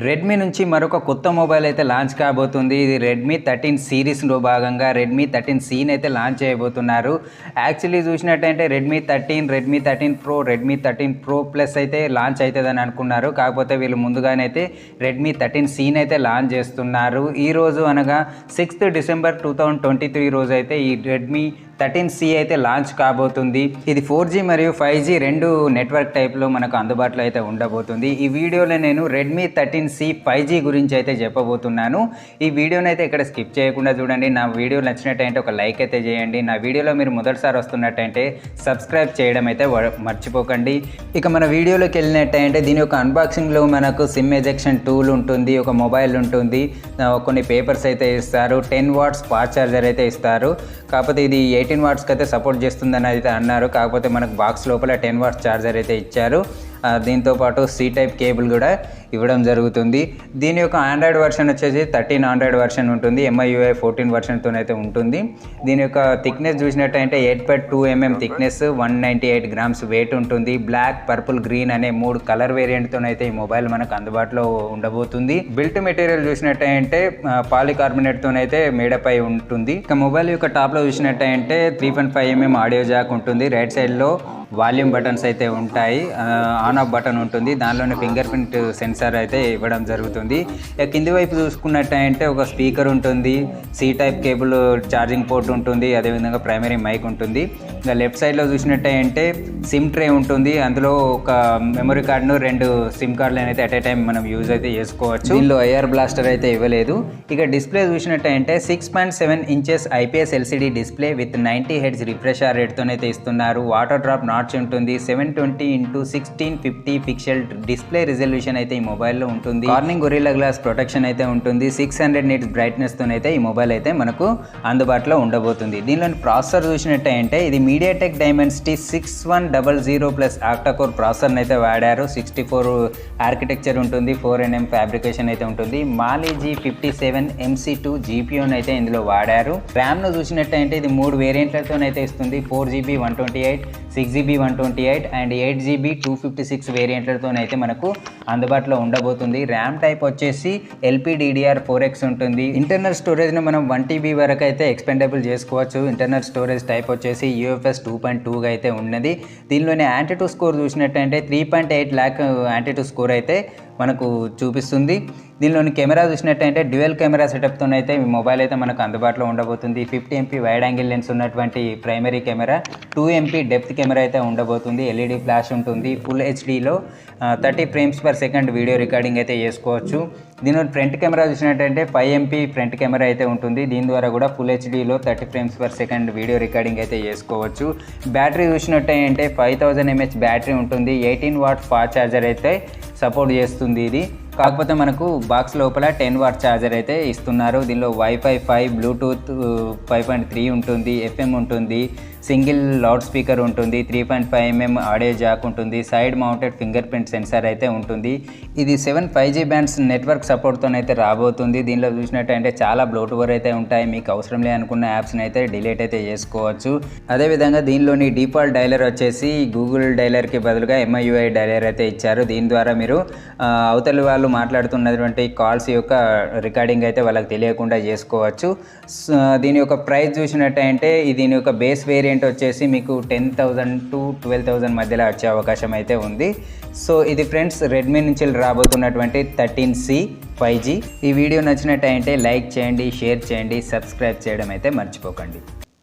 Redmi నుంచి మరొక కొత్త మొబైల్ అయితే లాంచ్ కాబోతుంది. ఇది రెడ్మీ 13 సిరీస్లో భాగంగా రెడ్మీ 13Cని అయితే లాంచ్ చేయబోతున్నారు. యాక్చువల్లీ చూసినట్టయితే Redmi 13, Redmi 13 pro, Redmi 13 pro plus అయితే లాంచ్ అవుతుందని అనుకున్నారు. కాకపోతే వీళ్ళు ముందుగానైతే రెడ్మీ 13Cని అయితే లాంచ్ చేస్తున్నారు. ఈరోజు అనగా 6th డిసెంబర్ 2023 రోజు అయితే ఈ రెడ్మీ 13C అయితే లాంచ్ కాబోతుంది. ఇది 4G మరియు 5G రెండు నెట్వర్క్ టైప్లో మనకు అందుబాటులో అయితే ఉండబోతుంది. ఈ వీడియోలో నేను రెడ్మీ 13C 5G గురించి అయితే చెప్పబోతున్నాను. ఈ వీడియోని అయితే ఇక్కడ స్కిప్ చేయకుండా చూడండి. నా వీడియో నచ్చినట్టయితే ఒక లైక్ అయితే చేయండి. నా వీడియోలో మీరు మొదటిసారి వస్తున్నట్టయితే సబ్స్క్రైబ్ చేయడం అయితే మర్చిపోకండి. ఇక మన వీడియోలోకి వెళ్ళినట్టయితే దీని యొక్క అన్బాక్సింగ్లో మనకు సిమ్ ఎజెక్షన్ టూల్ ఉంటుంది, ఒక మొబైల్ ఉంటుంది, కొన్ని పేపర్స్ అయితే ఇస్తారు, 10 వాట్స్ ఫాస్ట్ ఛార్జర్ అయితే ఇస్తారు. కాకపోతే ఇది 18 వాట్స్కి అయితే సపోర్ట్ చేస్తుందని అయితే అన్నారు. కాకపోతే మనకు బాక్స్ లోపల 10 వాట్స్ ఛార్జర్ అయితే ఇచ్చారు. దీంతోపాటు సి టైప్ కేబుల్ కూడా ఇవ్వడం జరుగుతుంది. దీని యొక్క ఆండ్రాయిడ్ వర్షన్ వచ్చేసి 13 ఆండ్రాయిడ్ వర్షన్ ఉంటుంది, MIUI 14 వర్షన్తో అయితే ఉంటుంది. దీని యొక్క థిక్నెస్ చూసినట్టయితే 8.2 mm థిక్నెస్, 198 grams వెయిట్ ఉంటుంది. బ్లాక్, పర్పుల్, గ్రీన్ అనే 3 కలర్ వేరియంట్తో అయితే ఈ మొబైల్ మనకు అందుబాటులో ఉండబోతుంది. బిల్ట్ మెటీరియల్ చూసినట్టయితే పాలికార్బోనేట్తో అయితే మేడప్ అయి ఉంటుంది. ఇక మొబైల్ యొక్క టాప్లో చూసినట్టయితే 3.5 mm ఆడియో జాక్ ఉంటుంది. రైట్ సైడ్లో వాల్యూమ్ బటన్స్ అయితే ఉంటాయి, ఆన్ ఆఫ్ బటన్ ఉంటుంది, దానిలోనే ఫింగర్ ప్రింట్ సెన్సార్ అయితే ఇవ్వడం జరుగుతుంది. కింది వైపు చూసుకున్నట్టయితే ఒక స్పీకర్ ఉంటుంది, C type cable charging port ఉంటుంది, అదేవిధంగా ప్రైమరీ మైక్ ఉంటుంది. ఇంకా లెఫ్ట్ సైడ్లో చూసినట్టయితే సిమ్ ట్రే ఉంటుంది, అందులో ఒక మెమరీ కార్డును 2 సిమ్ కార్డులను అయితే అట్ ఏ టైం మనం యూజ్ అయితే చేసుకోవచ్చు. దీనిలో ఐఆర్ బ్లాస్టర్ అయితే ఇవ్వలేదు. ఇక డిస్ప్లే చూసినట్టయితే 6.7 inches IPS LCD display with 90 Hz refresh రేట్తో అయితే ఇస్తున్నారు. వాటర్ డ్రాప్ నాచ్ ఉంటుంది. 720x1650 పిక్సెల్ డిస్ప్లే రిజల్యూషన్ అయితే ఈ మొబైల్లో ఉంటుంది. కార్నింగ్ గొరిల్లా గ్లాస్ ప్రొటెక్షన్ అయితే ఉంటుంది. 600 nits బ్రైట్నెస్ తో అయితే ఈ మొబైల్ అయితే మనకు అందుబాటులో ఉండబోతుంది. దీనిలోని ప్రాసెసర్ చూసినట్టయితే ఇది MediaTek Dimensity 6100 plus octa-core processor అయితే వాడారు. 64 ఆర్కిటెక్చర్ ఉంటుంది, 4nm ఫ్యాబ్రికేషన్ అయితే ఉంటుంది. మాలి G57 MC2 GPU అయితే ఇందులో వాడారు. ర్యామ్ ను చూసినట్టయితే ఇది 3 వేరియంట్లతో అయితే ఇస్తుంది. 4GB 128, 6GB 128 అండ్ 8GB 256 వేరియంట్లతో అయితే మనకు అందుబాటులో ఉండబోతుంది. ర్యామ్ టైప్ వచ్చేసి LPDDR4X ఉంటుంది. ఇంటర్నల్ స్టోరేజ్ను మనం 1TB వరకు అయితే ఎక్స్పెండబుల్ చేసుకోవచ్చు. ఇంటర్నల్ స్టోరేజ్ టైప్ వచ్చేసి UFS 2.2గా అయితే ఉన్నది. దీనిలోని యాంటిట్యూడ్ స్కోర్ చూసినట్టయితే 3.8 lakh యాంటిట్యూడ్ స్కోర్ అయితే మనకు చూపిస్తుంది. దీనిలోని కెమెరా చూసినట్టయితే డ్యూయల్ కెమెరా సెటప్తో అయితే ఈ మొబైల్ అయితే మనకు అందుబాటులో ఉండబోతుంది. 50 MP వైడ్ యాంగిల్ లెన్స్ ఉన్నటువంటి primary camera, 2 MP depth camera అయితే ఉండబోతుంది. LED ఫ్లాష్ ఉంటుంది. ఫుల్ HDలో 30 frames per second video recording అయితే చేసుకోవచ్చు. దీనిలో ఫ్రంట్ కెమెరా చూసినట్టయితే 5 MP ఫ్రంట్ కెమెరా అయితే ఉంటుంది. దీని ద్వారా కూడా ఫుల్ HDలో 30 frames per second video recording అయితే చేసుకోవచ్చు. బ్యాటరీ చూసినట్టయితే 5000 mAh బ్యాటరీ ఉంటుంది. 18 watt ఫాస్ట్ ఛార్జర్ అయితే సపోర్ట్ చేస్తుంది ఇది. కాకపోతే మనకు బాక్స్ లోపల 10 వాట్ ఛార్జర్ అయితే ఇస్తున్నారు. దీనిలో వైఫై 5, బ్లూటూత్ 5.3 ఉంటుంది, FM ఉంటుంది, సింగిల్ లౌడ్ స్పీకర్ ఉంటుంది, 3.5 mm ఆడియో జాక్ ఉంటుంది, side mounted finger print censor అయితే ఉంటుంది. ఇది 7 5G బ్యాండ్స్ నెట్వర్క్ సపోర్ట్తో అయితే రాబోతుంది. దీనిలో చూసినట్టయితే చాలా బ్లోట్వేర్ అయితే ఉంటాయి. మీకు అవసరం లేదనుకున్న యాప్స్ని అయితే డిలీట్ అయితే చేసుకోవచ్చు. అదేవిధంగా దీనిలోని డిఫాల్ట్ డైలర్ వచ్చేసి గూగుల్ డైలర్కి బదులుగా MIUI డైలర్ అయితే ఇచ్చారు. దీని ద్వారా మీరు అవతలి వాళ్ళు మాట్లాడుతున్నటువంటి కాల్స్ యొక్క రికార్డింగ్ అయితే వాళ్ళకి తెలియకుండా చేసుకోవచ్చు. దీని యొక్క ప్రైస్ చూసినట్టయితే దీని యొక్క బేస్ వేరియంట్ వచ్చేసి మీకు 10,000 to 12,000 మధ్యలో వచ్చే అవకాశం అయితే ఉంది. సో ఇది ఫ్రెండ్స్ రెడ్మీ నుంచి రాబోతున్నటువంటి 13C 5G. ఈ వీడియో నచ్చినట్టయితే లైక్ చేయండి, షేర్ చేయండి, సబ్స్క్రైబ్ చేయడం అయితే మర్చిపోకండి.